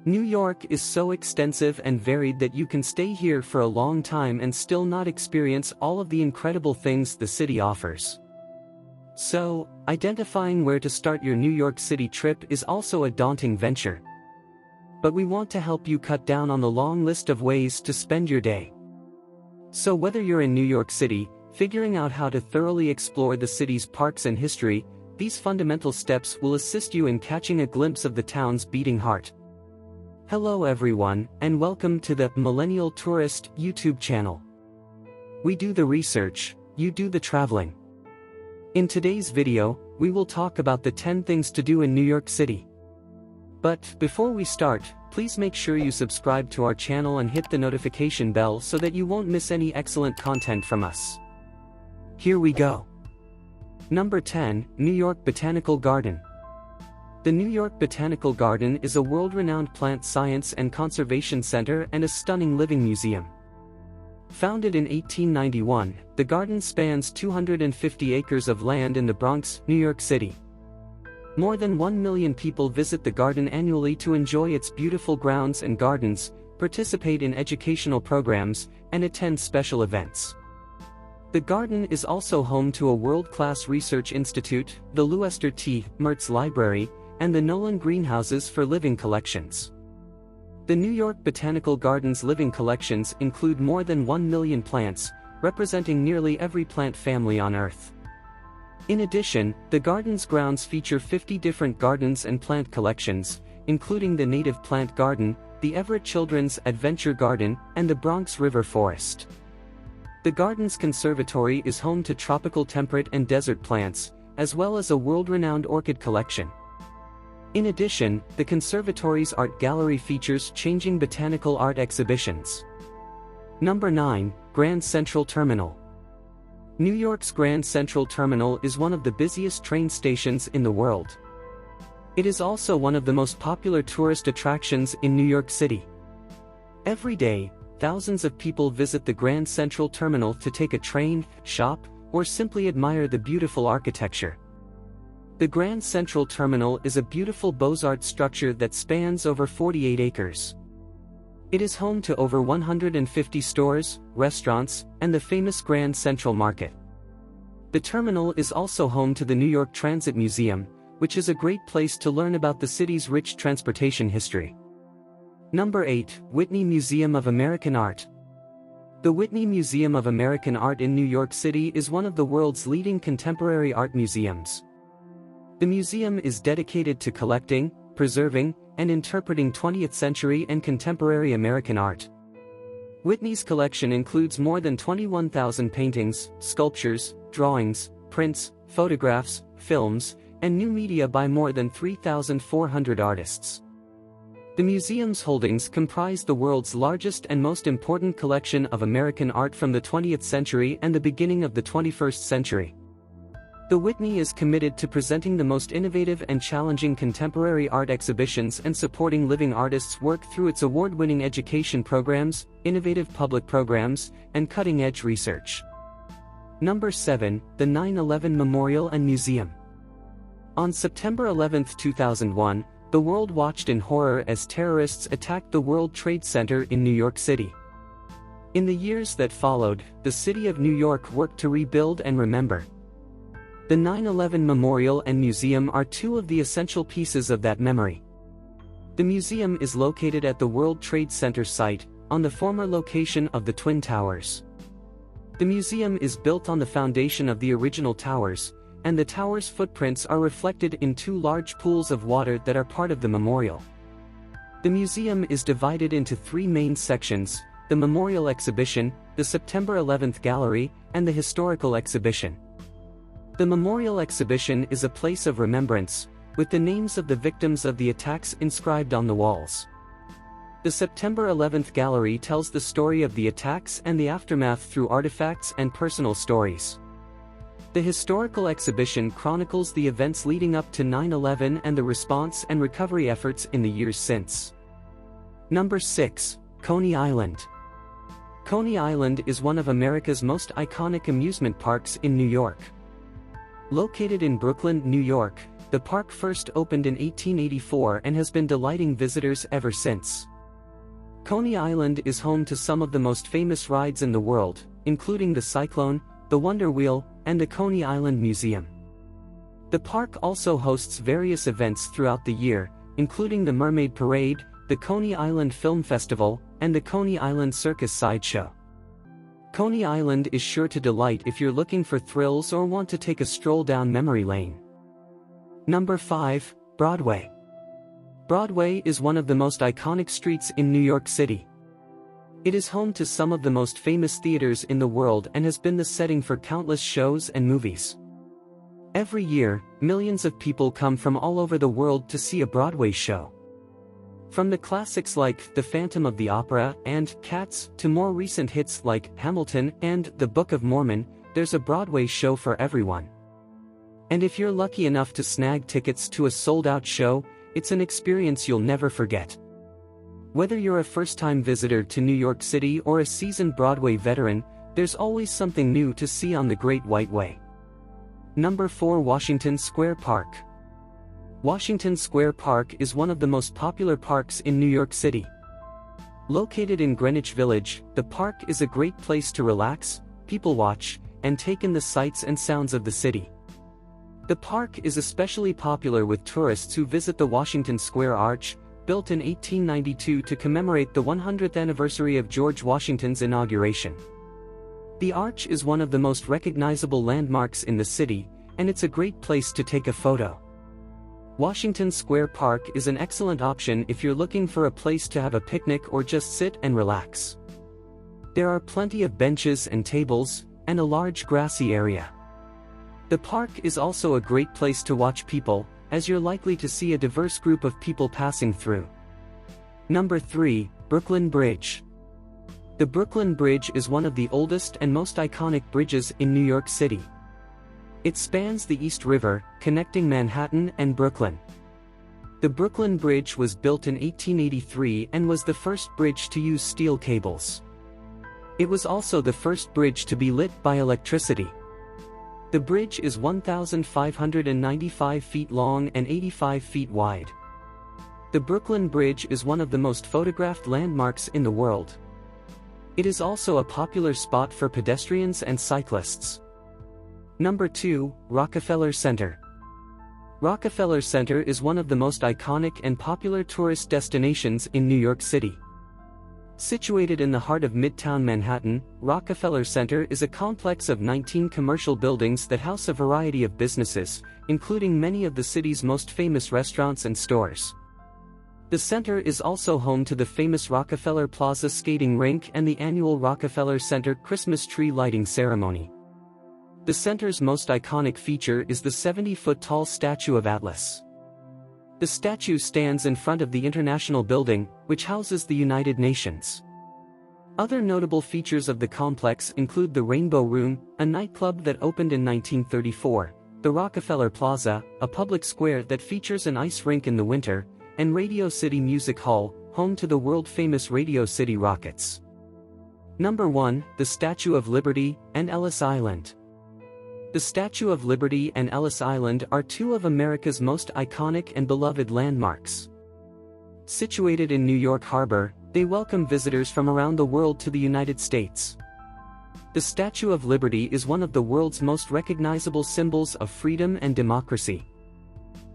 New York is so extensive and varied that you can stay here for a long time and still not experience all of the incredible things the city offers. So, identifying where to start your New York City trip is also a daunting venture. But we want to help you cut down on the long list of ways to spend your day. So whether you're in New York City, figuring out how to thoroughly explore the city's parks and history, these fundamental steps will assist you in catching a glimpse of the town's beating heart. Hello everyone, and welcome to the Millennial Tourist YouTube channel. We do the research, you do the traveling. In today's video, we will talk about the 10 things to do in New York City. But before we start, please make sure you subscribe to our channel and hit the notification bell so that you won't miss any excellent content from us. Here we go. Number 10, New York Botanical Garden. The New York Botanical Garden is a world-renowned plant science and conservation center and a stunning living museum. Founded in 1891, the garden spans 250 acres of land in the Bronx, New York City. More than 1 million people visit the garden annually to enjoy its beautiful grounds and gardens, participate in educational programs, and attend special events. The garden is also home to a world-class research institute, the Leicester T. Mertz Library, and the Nolan Greenhouses for Living Collections. The New York Botanical Garden's living collections include more than 1 million plants, representing nearly every plant family on Earth. In addition, the garden's grounds feature 50 different gardens and plant collections, including the Native Plant Garden, the Everett Children's Adventure Garden, and the Bronx River Forest. The garden's conservatory is home to tropical temperate and desert plants, as well as a world-renowned orchid collection. In addition, the conservatory's art gallery features changing botanical art exhibitions. Number 9, Grand Central Terminal. New York's Grand Central Terminal is one of the busiest train stations in the world. It is also one of the most popular tourist attractions in New York City. Every day, thousands of people visit the Grand Central Terminal to take a train, shop, or simply admire the beautiful architecture. The Grand Central Terminal is a beautiful Beaux-Arts structure that spans over 48 acres. It is home to over 150 stores, restaurants, and the famous Grand Central Market. The terminal is also home to the New York Transit Museum, which is a great place to learn about the city's rich transportation history. Number 8, Whitney Museum of American Art. The Whitney Museum of American Art in New York City is one of the world's leading contemporary art museums. The museum is dedicated to collecting, preserving, and interpreting 20th century and contemporary American art. Whitney's collection includes more than 21,000 paintings, sculptures, drawings, prints, photographs, films, and new media by more than 3,400 artists. The museum's holdings comprise the world's largest and most important collection of American art from the 20th century and the beginning of the 21st century. The Whitney is committed to presenting the most innovative and challenging contemporary art exhibitions and supporting living artists' work through its award-winning education programs, innovative public programs, and cutting-edge research. Number 7, the 9/11 Memorial and Museum. On September 11, 2001, the world watched in horror as terrorists attacked the World Trade Center in New York City. In the years that followed, the city of New York worked to rebuild and remember. The 9/11 Memorial and Museum are two of the essential pieces of that memory. The museum is located at the World Trade Center site, on the former location of the Twin Towers. The museum is built on the foundation of the original towers, and the towers' footprints are reflected in two large pools of water that are part of the memorial. The museum is divided into three main sections: the Memorial Exhibition, the September 11th Gallery, and the Historical Exhibition. The Memorial Exhibition is a place of remembrance, with the names of the victims of the attacks inscribed on the walls. The September 11th Gallery tells the story of the attacks and the aftermath through artifacts and personal stories. The Historical Exhibition chronicles the events leading up to 9/11 and the response and recovery efforts in the years since. Number 6, Coney Island. Coney Island is one of America's most iconic amusement parks in New York. Located in Brooklyn, New York, The park first opened in 1884 and has been delighting visitors ever since. Coney Island is home to some of the most famous rides in the world, including the Cyclone, the Wonder Wheel, and the Coney Island Museum. The park also hosts various events throughout the year, including the Mermaid Parade, the Coney Island Film Festival, and the Coney Island Circus Sideshow. Coney Island is sure to delight if you're looking for thrills or want to take a stroll down memory lane. Number 5, Broadway. Broadway is one of the most iconic streets in New York City. It is home to some of the most famous theaters in the world and has been the setting for countless shows and movies. Every year, millions of people come from all over the world to see a Broadway show. From the classics like The Phantom of the Opera and Cats to more recent hits like Hamilton and The Book of Mormon, there's a Broadway show for everyone. And if you're lucky enough to snag tickets to a sold-out show, it's an experience you'll never forget. Whether you're a first-time visitor to New York City or a seasoned Broadway veteran, there's always something new to see on the Great White Way. Number 4, Washington Square Park. Washington Square Park is one of the most popular parks in New York City. Located in Greenwich Village, the park is a great place to relax, people watch, and take in the sights and sounds of the city. The park is especially popular with tourists who visit the Washington Square Arch, built in 1892 to commemorate the 100th anniversary of George Washington's inauguration. The arch is one of the most recognizable landmarks in the city, and it's a great place to take a photo. Washington Square Park is an excellent option if you're looking for a place to have a picnic or just sit and relax. There are plenty of benches and tables, and a large grassy area. The park is also a great place to watch people, as you're likely to see a diverse group of people passing through. Number 3, Brooklyn Bridge. The Brooklyn Bridge is one of the oldest and most iconic bridges in New York City. It spans the East River, connecting Manhattan and Brooklyn. The Brooklyn Bridge was built in 1883 and was the first bridge to use steel cables. It was also the first bridge to be lit by electricity. The bridge is 1,595 feet long and 85 feet wide. The Brooklyn Bridge is one of the most photographed landmarks in the world. It is also a popular spot for pedestrians and cyclists. Number 2, Rockefeller Center. Rockefeller Center is one of the most iconic and popular tourist destinations in New York City. Situated in the heart of Midtown Manhattan, Rockefeller Center is a complex of 19 commercial buildings that house a variety of businesses, including many of the city's most famous restaurants and stores. The center is also home to the famous Rockefeller Plaza skating rink and the annual Rockefeller Center Christmas tree lighting ceremony. The center's most iconic feature is the 70-foot-tall statue of Atlas. The statue stands in front of the International Building, which houses the United Nations. Other notable features of the complex include the Rainbow Room, a nightclub that opened in 1934, the Rockefeller Plaza, a public square that features an ice rink in the winter, and Radio City Music Hall, home to the world-famous Radio City Rockets. Number 1, the Statue of Liberty and Ellis Island. The Statue of Liberty and Ellis Island are two of America's most iconic and beloved landmarks. Situated in New York Harbor, they welcome visitors from around the world to the United States. The Statue of Liberty is one of the world's most recognizable symbols of freedom and democracy.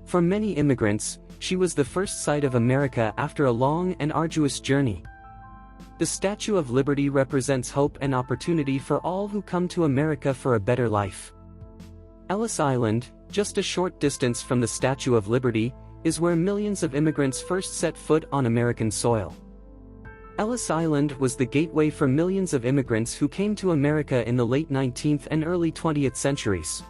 For many immigrants, she was the first sight of America after a long and arduous journey. The Statue of Liberty represents hope and opportunity for all who come to America for a better life. Ellis Island, just a short distance from the Statue of Liberty, is where millions of immigrants first set foot on American soil. Ellis Island was the gateway for millions of immigrants who came to America in the late 19th and early 20th centuries.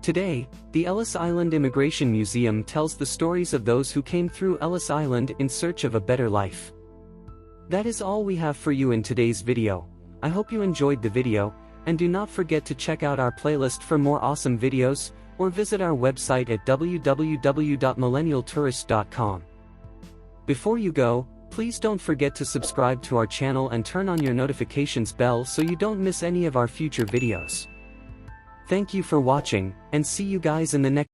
Today, the Ellis Island Immigration Museum tells the stories of those who came through Ellis Island in search of a better life. That is all we have for you in today's video. I hope you enjoyed the video, and do not forget to check out our playlist for more awesome videos, or visit our website at www.millennialtourist.com. Before you go, please don't forget to subscribe to our channel and turn on your notifications bell so you don't miss any of our future videos. Thank you for watching, and see you guys in the next